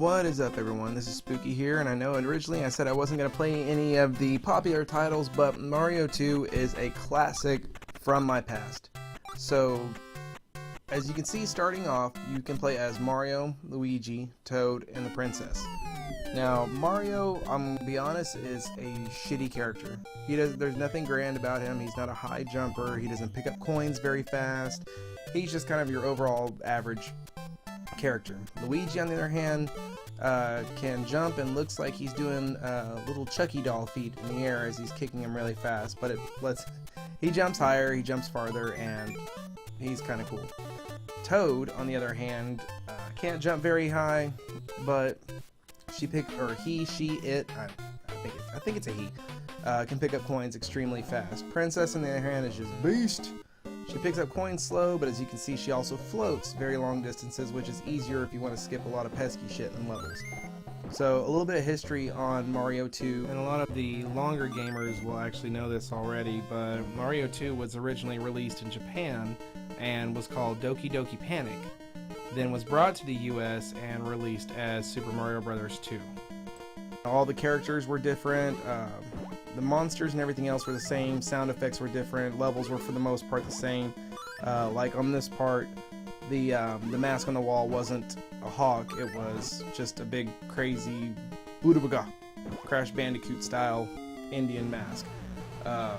What is up, everyone? This is Spooky here, and I know originally I said I wasn't going to play any of the popular titles, but Mario 2 is a classic from my past. So, as you can see, starting off, you can play as Mario, Luigi, Toad, and the Princess. Now, Mario, I'm gonna be honest, is a shitty character. There's nothing grand about him. He's not a high jumper. He doesn't pick up coins very fast. He's just kind of your overall average character. Luigi, on the other hand, can jump and looks like he's doing little Chucky doll feet in the air as he's kicking him really fast. But he jumps higher, he jumps farther, and he's kind of cool. Toad, on the other hand, can't jump very high, but I think it's a he, can pick up coins extremely fast. Princess, on the other hand, is just beast. She picks up coins slow, but as you can see, she also floats very long distances, which is easier if you want to skip a lot of pesky shit in levels. So, a little bit of history on Mario 2, and a lot of the longer gamers will actually know this already, but Mario 2 was originally released in Japan and was called Doki Doki Panic, then was brought to the US and released as Super Mario Bros. 2. All the characters were different, the monsters and everything else were the same, sound effects were different, levels were for the most part the same. Like on this part, the mask on the wall wasn't a hawk, it was just a big crazy Boodabaga, Crash Bandicoot style Indian mask. But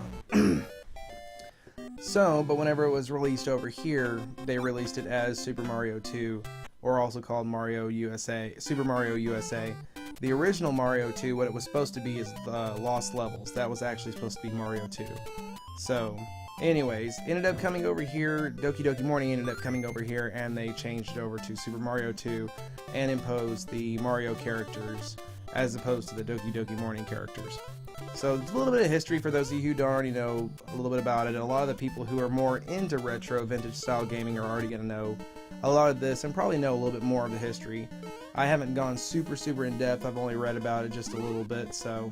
whenever it was released over here, they released it as Super Mario 2, or also called Super Mario USA. The original Mario 2, what it was supposed to be is the Lost Levels. That was actually supposed to be Mario 2. So, anyways, ended up coming over here, Doki Doki Morning ended up coming over here, and they changed it over to Super Mario 2 and imposed the Mario characters as opposed to the Doki Doki Morning characters. So, it's a little bit of history for those of you who don't already know a little bit about it, and a lot of the people who are more into retro, vintage style gaming are already going to know a lot of this and probably know a little bit more of the history. I haven't gone super in depth, I've only read about it just a little bit, so,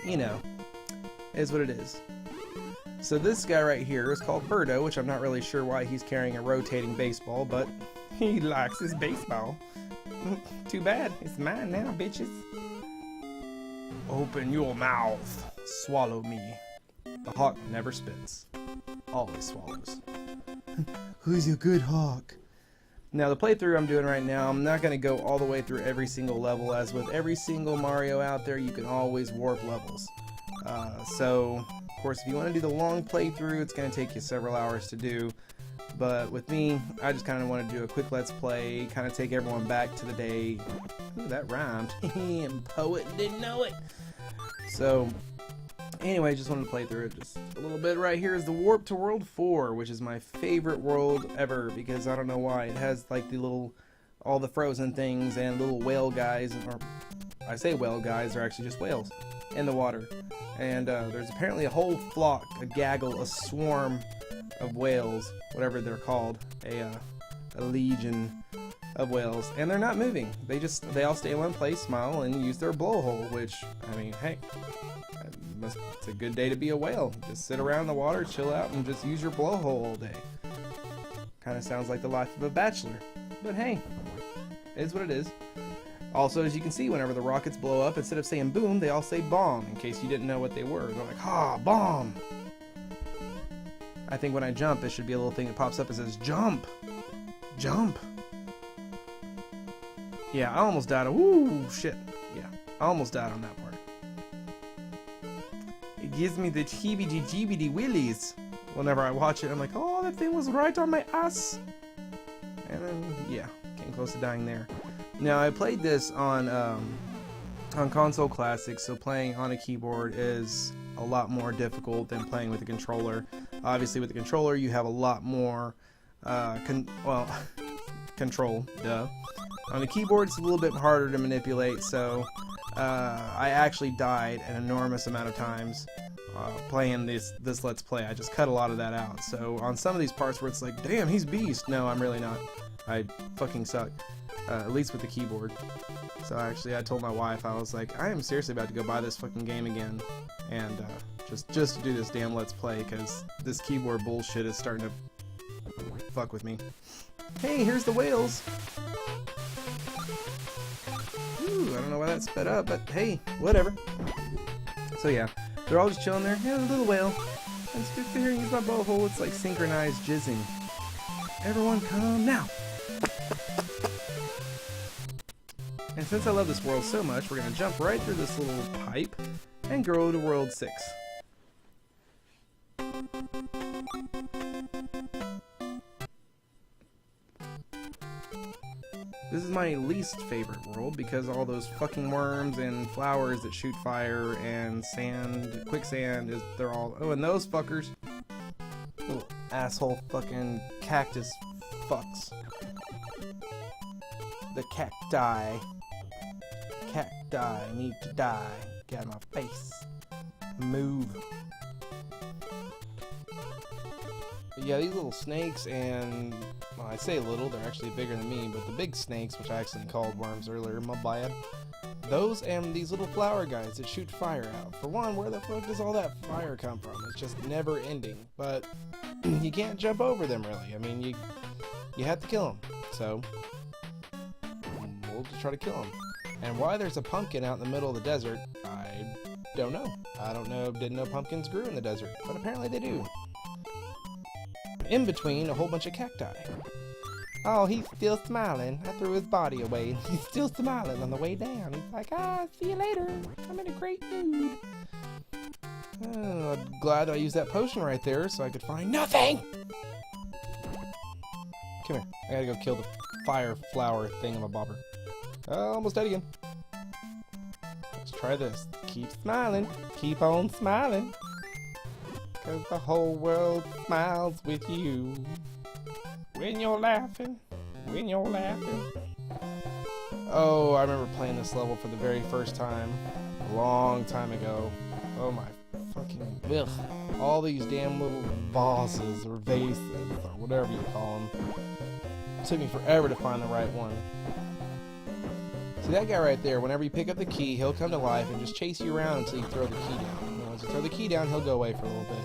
you know, it is what it is. So this guy right here is called Birdo, which I'm not really sure why he's carrying a rotating baseball, but he likes his baseball. Too bad, it's mine now, bitches. Open your mouth, swallow me. The hawk never spits, always swallows. Who's a good hawk? Now, the playthrough I'm doing right now, I'm not going to go all the way through every single level. As with every single Mario out there, you can always warp levels. So, of course, if you want to do the long playthrough, it's going to take you several hours to do. But with me, I just kind of want to do a quick let's play, kind of take everyone back to the day. Ooh, that rhymed. Poet didn't know it. So, anyway, just wanted to play through it just a little bit. Right here is the Warp to World 4, which is my favorite world ever, because I don't know why. It has like all the frozen things and little whale guys, or I say whale guys, they're actually just whales in the water. And there's apparently a whole flock, a gaggle, a swarm of whales, whatever they're called, a legion of whales, and they're not moving. They all stay in one place, smile, and use their blowhole, which, I mean, hey, it's a good day to be a whale. Just sit around in the water, chill out, and just use your blowhole all day. Kind of sounds like the life of a bachelor. But hey, it is what it is. Also, as you can see, whenever the rockets blow up, instead of saying boom, they all say bomb, in case you didn't know what they were. They're like, bomb! I think when I jump, it should be a little thing that pops up and says, jump! Jump! Yeah, I almost died. Ooh, shit. Yeah, I almost died on that part. It gives me the heebie-jeebie willies whenever I watch it. I'm like, oh, that thing was right on my ass. And then, yeah, getting close to dying there. Now, I played this on Console Classix, so playing on a keyboard is a lot more difficult than playing with a controller. Obviously, with the controller, you have a lot more control, duh. On the keyboard, it's a little bit harder to manipulate, so I actually died an enormous amount of times playing this Let's Play. I just cut a lot of that out. So on some of these parts where it's like, damn, he's beast. No, I'm really not. I fucking suck. At least with the keyboard. So actually, I told my wife, I was like, I am seriously about to go buy this fucking game again, and just to do this damn Let's Play, because this keyboard bullshit is starting to fuck with me. Hey, here's the whales! Ooh, I don't know why that sped up, but hey, whatever. So yeah, they're all just chilling there. Yeah, little whale. Let's get here and use my blowhole. It's like synchronized jizzing. Everyone come now. And since I love this world so much, we're going to jump right through this little pipe and go to World 6. This is my least favorite world because all those fucking worms and flowers that shoot fire and sand, quicksand, they're all... Oh, and those fuckers. Little asshole fucking cactus fucks. The cacti. Cacti need to die. Get out of my face. Move. But yeah, these little snakes and... Well, I say little, they're actually bigger than me, but the big snakes, which I actually called worms earlier, my bad. Those and these little flower guys that shoot fire out. For one, where the fuck does all that fire come from? It's just never ending. But you can't jump over them, really. I mean, you have to kill them. So, we'll just try to kill them. And why there's a pumpkin out in the middle of the desert, I don't know. I don't know, didn't know pumpkins grew in the desert, but apparently they do. In between a whole bunch of cacti. Oh, he's still smiling. I threw his body away. He's still smiling on the way down. He's like, see you later. I'm in a great mood. Oh, I'm glad I used that potion right there so I could find nothing. Come here. I gotta go kill the fire flower thingamabobber. Almost dead again. Let's try this. Keep smiling. Keep on smiling. Cause the whole world smiles with you. When you're laughing. When you're laughing. Oh, I remember playing this level for the very first time. A long time ago. Oh my fucking... Ugh. All these damn little bosses or vases or whatever you call them. It took me forever to find the right one. See that guy right there, whenever you pick up the key, he'll come to life and just chase you around until you throw the key down. You know, once you throw the key down, he'll go away for a little bit.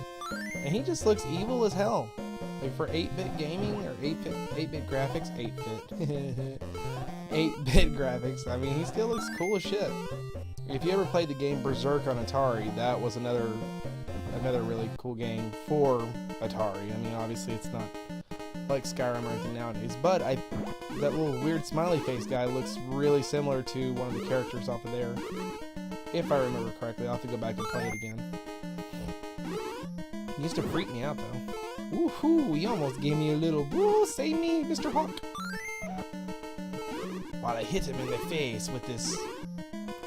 And he just looks evil as hell. Like for 8-bit gaming, or 8-bit graphics, 8-bit. 8-bit graphics, I mean, he still looks cool as shit. If you ever played the game Berserk on Atari, that was another really cool game for Atari. I mean, obviously it's not like Skyrim or anything nowadays, but that little weird smiley face guy looks really similar to one of the characters off of there. If I remember correctly, I'll have to go back and play it again. He used to freak me out though. Woohoo, he almost gave me a little, woo, save me, Mr. Hawk. While I hit him in the face with this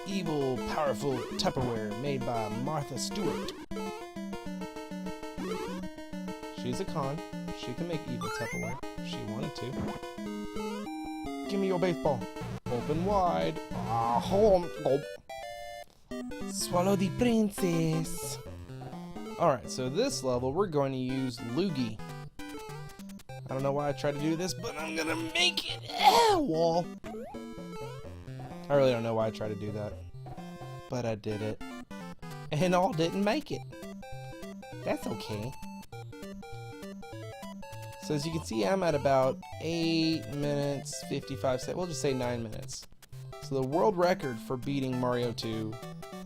evil, powerful Tupperware made by Martha Stewart. She's a con. She can make evil Tupperware if she wanted to. Give me your baseball. Open wide. Ah, home. Oh. Swallow the princess. Alright, so this level we're going to use Loogie. I don't know why I tried to do this, but I'm gonna make it. Wall. I really don't know why I tried to do that. But I did it. And all didn't make it. That's okay. So as you can see, I'm at about 8 minutes, 55 seconds. We'll just say 9 minutes. So the world record for beating Mario 2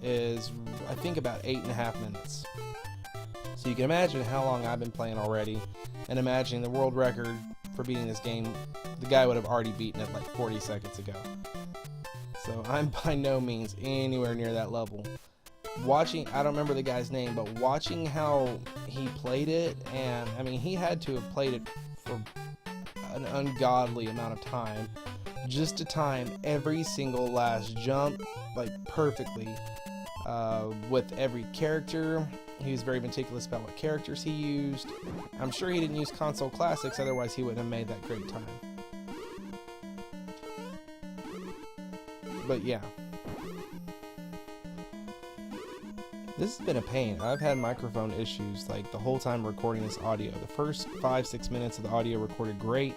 is, I think, about 8.5 minutes. So you can imagine how long I've been playing already, and imagining the world record for beating this game, the guy would have already beaten it like 40 seconds ago. So I'm by no means anywhere near that level. Watching, I don't remember the guy's name, but watching how he played it, and I mean, he had to have played it for an ungodly amount of time just to time every single last jump like perfectly with every character. He was very meticulous about what characters he used. I'm sure he didn't use Console Classix, otherwise he wouldn't have made that great time. But yeah. This has been a pain. I've had microphone issues like the whole time recording this audio. The first 5-6 minutes of the audio recorded great,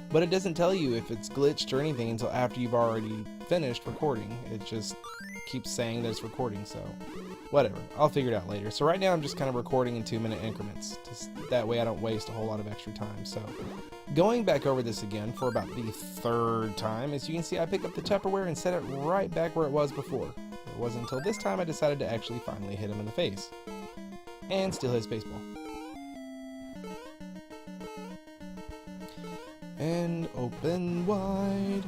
but it doesn't tell you if it's glitched or anything until after you've already finished recording. It just keeps saying that it's recording, so whatever. I'll figure it out later. So right now I'm just kind of recording in 2-minute increments. That way I don't waste a whole lot of extra time. So going back over this again for about the 3rd time, as you can see, I picked up the Tupperware and set it right back where it was before. It wasn't until this time I decided to actually finally hit him in the face and steal his baseball. And open wide.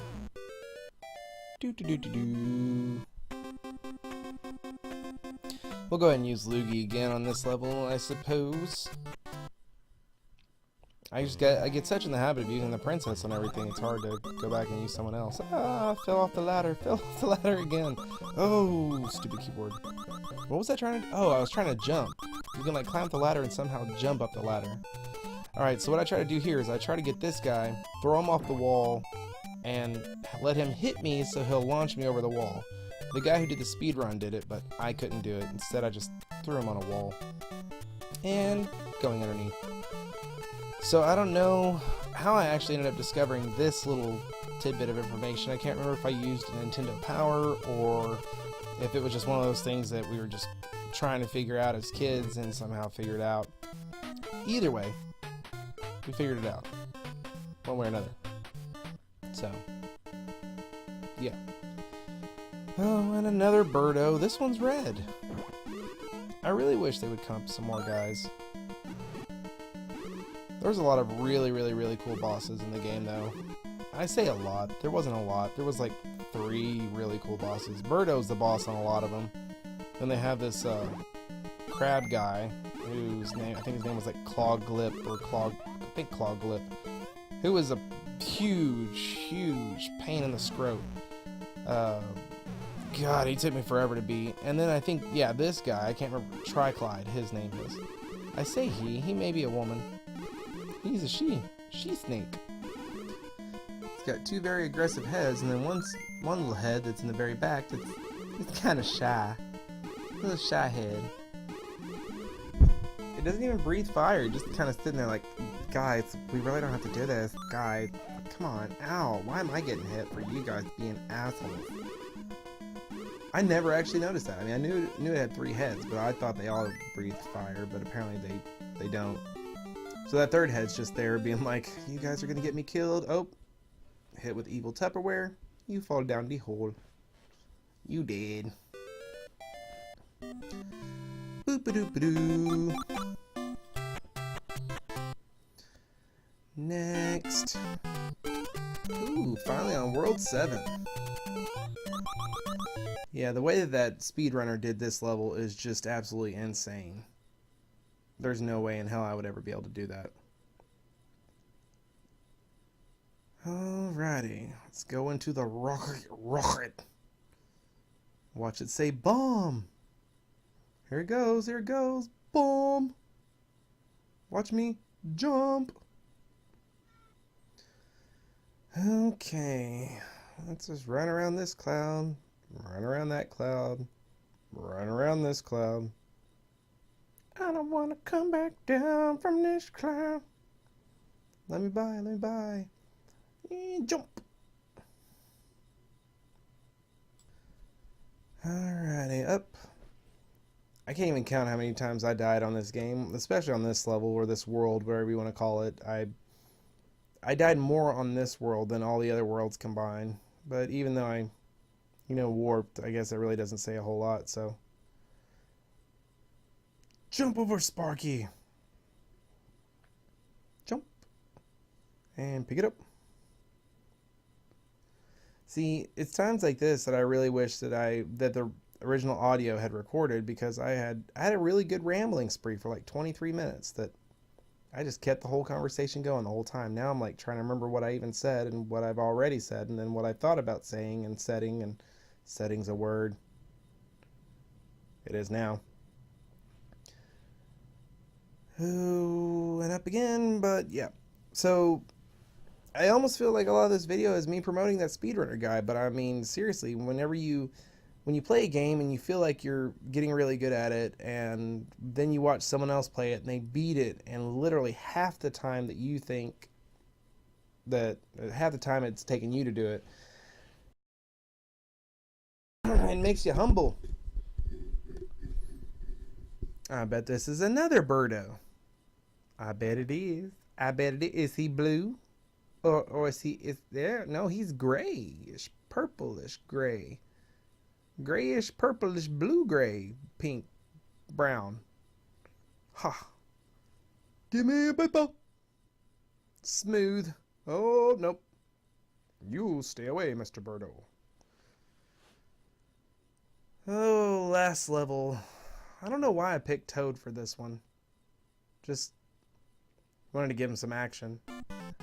Do do do do do. We'll go ahead and use Loogie again on this level, I suppose. I get such in the habit of using the princess on everything, it's hard to go back and use someone else. Ah, fell off the ladder again. Oh, stupid keyboard. What was I trying to do? Oh, I was trying to jump. You can like climb up the ladder and somehow jump up the ladder. Alright, so what I try to do here is I try to get this guy, throw him off the wall, and let him hit me so he'll launch me over the wall. The guy who did the speed run did it, but I couldn't do it. Instead, I just threw him on a wall. And going underneath. So I don't know how I actually ended up discovering this little tidbit of information. I can't remember if I used Nintendo Power or if it was just one of those things that we were just trying to figure out as kids and somehow figured out. Either way, we figured it out. One way or another. So, yeah. Oh, and another Birdo. This one's red. I really wish they would come up some more guys. There was a lot of really cool bosses in the game, though. I say a lot. There wasn't a lot. There was like 3 really cool bosses. Birdo's the boss on a lot of them. Then they have this crab guy, whose name, I think his name was like Clawglip or Clawglip, who was a huge pain in the scrot. God, he took me forever to beat. And then I think, yeah, this guy, I can't remember, Triclyde, his name is. I say he may be a woman. He's a she snake. It's got 2 very aggressive heads, and then one little head that's in the very back it's kind of shy. A little shy head. It doesn't even breathe fire, just kind of sitting there like, guys, we really don't have to do this. Guys, come on, ow, why am I getting hit for you guys being assholes? I never actually noticed that. I mean, I knew it had 3 heads, but I thought they all breathed fire, but apparently they don't. So that 3rd head's just there being like, you guys are gonna get me killed. Oh, hit with evil Tupperware. You fall down the hole. You dead. Boop-a-doop-a-doo. Next. Ooh, finally on World 7. Yeah, the way that speedrunner did this level is just absolutely insane. There's no way in hell I would ever be able to do that. Alrighty, let's go into the rocket. Watch it say bomb. Here it goes, bomb. Watch me jump. Okay, let's just run around this cloud, run around that cloud, run around this cloud. I don't want to come back down from this cloud. Let me by. And jump. Alrighty, up. I can't even count how many times I died on this game, especially on this level or this world, whatever you want to call it. I died more on this world than all the other worlds combined. But even though I, warped, I guess it really doesn't say a whole lot, so. Jump over Sparky. Jump. And pick it up. See, it's times like this that I really wish that the original audio had recorded, because I had a really good rambling spree for like 23 minutes that I just kept the whole conversation going the whole time. Now I'm like trying to remember what I even said and what I've already said and then what I thought about saying and setting, and setting's a word. It is now. Oh, and up again, but yeah. So I almost feel like a lot of this video is me promoting that speedrunner guy, but I mean, seriously, when you play a game and you feel like you're getting really good at it, and then you watch someone else play it and they beat it, and literally half the time that you think that half the time it's taking you to do it, It makes you humble. I bet this is another Birdo. I bet it is. I bet it is. Is he blue? Or is he, is there? No, he's grayish, purplish gray. Grayish, purplish, blue gray, pink, brown. Ha. Give me a baseball. Smooth. Oh, nope. You stay away, Mr. Birdo. Oh, last level. I don't know why I picked Toad for this one. Just wanted to give him some action.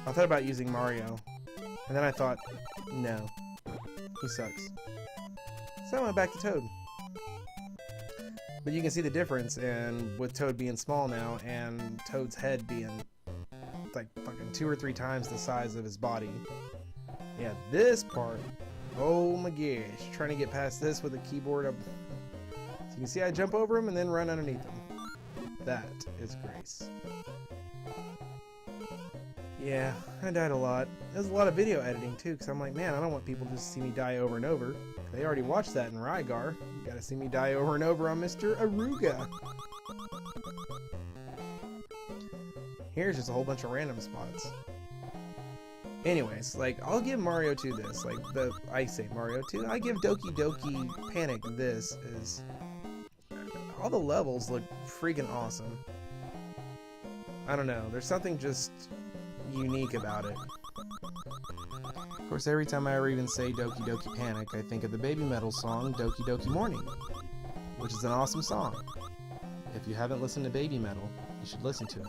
I thought about using Mario, and then I thought, no, he sucks. So I went back to Toad. But you can see the difference in with Toad being small now and Toad's head being like fucking 2 or 3 times the size of his body. Yeah, this part, oh my gosh, trying to get past this with a keyboard up. So you can see I jump over him and then run underneath him. That is grace. Yeah, I died a lot. There's a lot of video editing too, because I'm like, man, I don't want people just to see me die over and over. They already watched that in Rygar. You gotta see me die over and over on Mr. Aruga. Here's just a whole bunch of random spots. Anyways, like, I'll give Mario 2 this. Like, I say Mario 2, I give Doki Doki Panic this. Is all the levels look freaking awesome. I don't know, there's something just unique about it. Of course, every time I ever even say Doki Doki Panic, I think of the Baby Metal song Doki Doki Morning, which is an awesome song. If you haven't listened to Baby Metal, you should listen to it.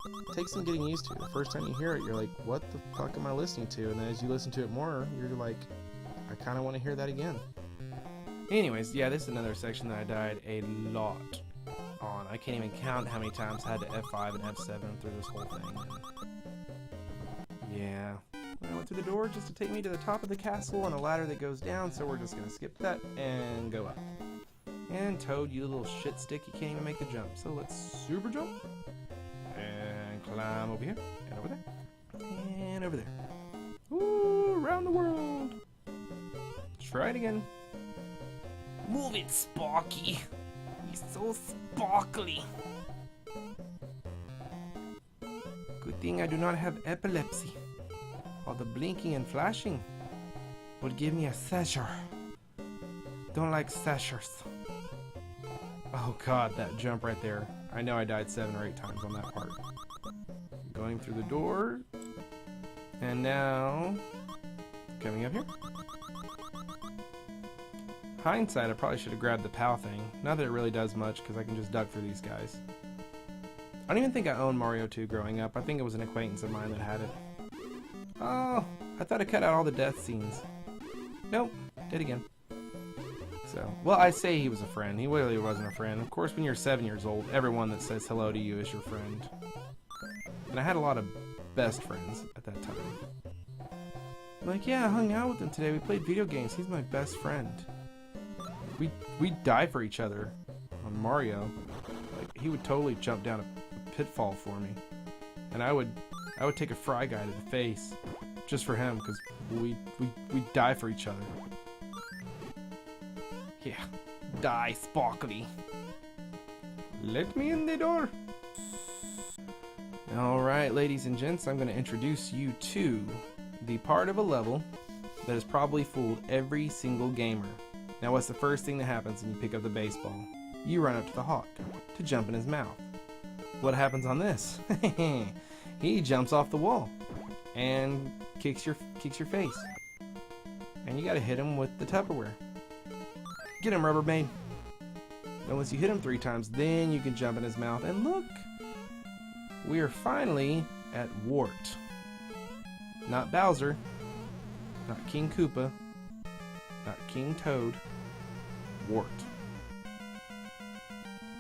It takes some getting used to. The first time you hear it, you're like, what the fuck am I listening to? And then as you listen to it more, you're like, I kind of want to hear that again. Anyways, yeah, this is another section that I died a lot on. I can't even count how many times I had to F5 and F7 through this whole thing. Yeah. I went through the door just to take me to the top of the castle and a ladder that goes down, so we're just going to skip that and go up. And Toad, you little shit stick, you can't even make the jump. So let's super jump. And climb over here, and over there, and over there. Ooh, around the world. Try it again. Move it, Sparky. He's so sparkly. Good thing I do not have epilepsy. All the blinking and flashing would give me a seizure. Don't like seizures. Oh god, that jump right there. I know I died 7 or 8 times on that part. Going through the door. And now coming up here. Hindsight, I probably should have grabbed the POW thing. Not that it really does much, because I can just duck through these guys. I don't even think I owned Mario 2 growing up. I think it was an acquaintance of mine that had it. Oh, I thought I cut out all the death scenes. Nope, did again. So, well, I say he was a friend. He really wasn't a friend. Of course, when you're 7 years old, everyone that says hello to you is your friend. And I had a lot of best friends at that time. Like, yeah, I hung out with him today. We played video games. He's my best friend. We die for each other on Mario. Like, he would totally jump down a pitfall for me, and I would take a Fry Guy to the face just for him, because we die for each other. Yeah, die, Sparkly. Let me in the door. All right, ladies and gents, I'm going to introduce you to the part of a level that has probably fooled every single gamer. Now, what's the first thing that happens when you pick up the baseball? You run up to the hawk to jump in his mouth. What happens on this? He jumps off the wall and kicks your face. And you gotta hit him with the Tupperware. Get him, Rubbermaid. And once you hit him 3 times, then you can jump in his mouth. And look, we are finally at Wart. Not Bowser, not King Koopa, not King Toad. Wart.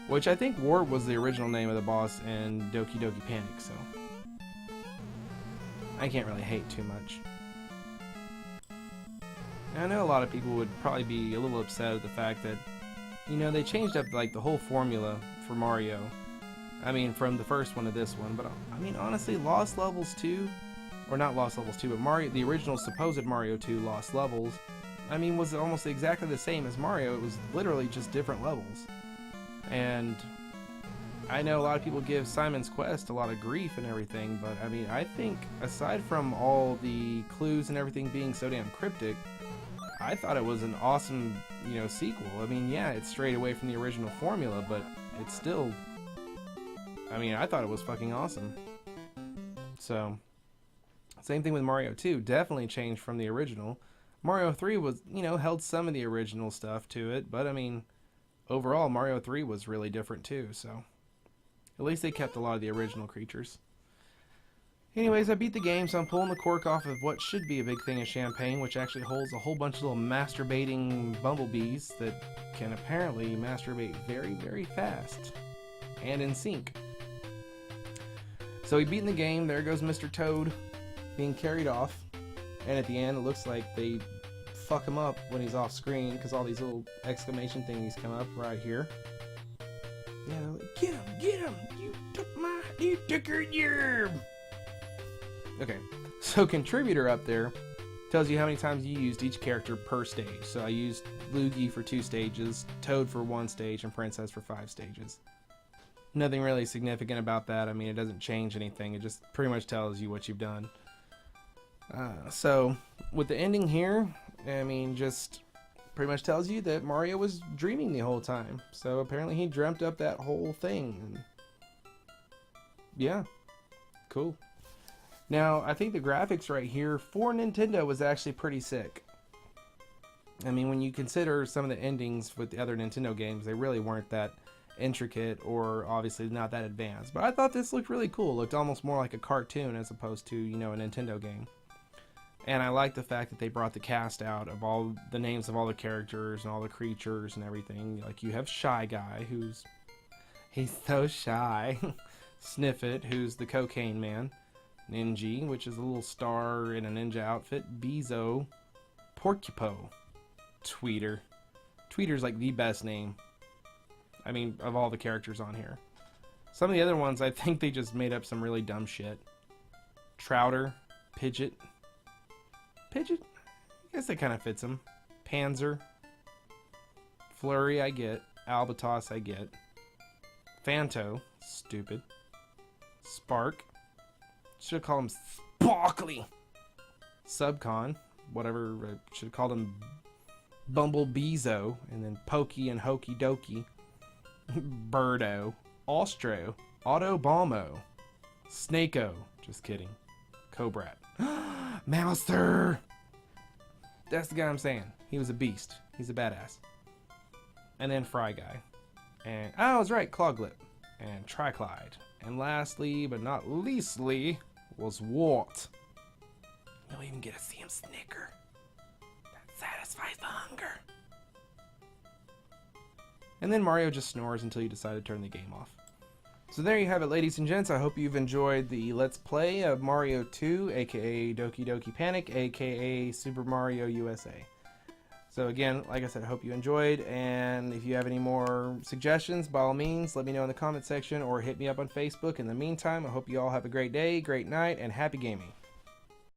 Which I think Wart was the original name of the boss in Doki Doki Panic, so I can't really hate too much. Now, I know a lot of people would probably be a little upset at the fact that, you know, they changed up like the whole formula for Mario. I mean, from the first one to this one, but I mean, honestly, Lost Levels 2 or not lost levels 2, but the original supposed Mario 2 lost levels, I mean, was almost exactly the same as Mario. It was literally just different levels. And I know a lot of people give Simon's Quest a lot of grief and everything, but I mean, I think aside from all the clues and everything being so damn cryptic, I thought it was an awesome, you know, sequel. I mean, yeah, it's strayed away from the original formula, but it's still, I mean, I thought it was fucking awesome. So, same thing with Mario 2, definitely changed from the original. Mario 3 was, you know, held some of the original stuff to it, but I mean, overall, Mario 3 was really different too, so at least they kept a lot of the original creatures. Anyways, I beat the game, so I'm pulling the cork off of what should be a big thing of champagne, which actually holds a whole bunch of little masturbating bumblebees that can apparently masturbate very, very fast and in sync. So we beat the game. There goes Mr. Toad being carried off, and at the end it looks like they fuck him up when he's off screen because all these little exclamation thingies come up right here. Yeah, like, get him, you took her yerb. Okay, so contributor up there tells you how many times you used each character per stage. So I used Luigi for 2 stages, Toad for 1 stage, and Princess for 5 stages. Nothing really significant about that. I mean, it doesn't change anything. It just pretty much tells you what you've done. So with the ending here, I mean, just pretty much tells you that Mario was dreaming the whole time. So apparently he dreamt up that whole thing. And yeah, cool. Now, I think the graphics right here for Nintendo was actually pretty sick. I mean, when you consider some of the endings with the other Nintendo games, they really weren't that intricate or obviously not that advanced. But I thought this looked really cool. It looked almost more like a cartoon as opposed to, you know, a Nintendo game. And I like the fact that they brought the cast out of all the names of all the characters and all the creatures and everything. Like, you have Shy Guy, he's so shy. Sniffit, who's the cocaine man. Ninja, which is a little star in a ninja outfit. Bezo. Porcupo. Tweeter. Tweeter's like the best name, I mean, of all the characters on here. Some of the other ones, I think they just made up some really dumb shit. Trouter. Pidgeot. I guess that kind of fits him. Panzer. Flurry, I get. Albatos, I get. Phanto. Stupid. Spark. Should have called him Sparkly. Subcon. Whatever. Should have called him Bumblebeezo. And then Pokey and Hokey Dokey. Birdo. Ostro. Autobalmo. Snakeo. Just kidding. Cobrat. Mouser! That's the guy I'm saying. He was a beast. He's a badass. And then Fry Guy. And, oh, I was right, Cloglip. And Triclide. And lastly, but not leastly, was Wart. You'll even get to see him snicker. That satisfies the hunger. And then Mario just snores until you decide to turn the game off. So there you have it, ladies and gents. I hope you've enjoyed the Let's Play of Mario 2, aka Doki Doki Panic, aka Super Mario USA. So again, like I said, I hope you enjoyed, and if you have any more suggestions, by all means, let me know in the comment section or hit me up on Facebook. In the meantime, I hope you all have a great day, great night, and happy gaming.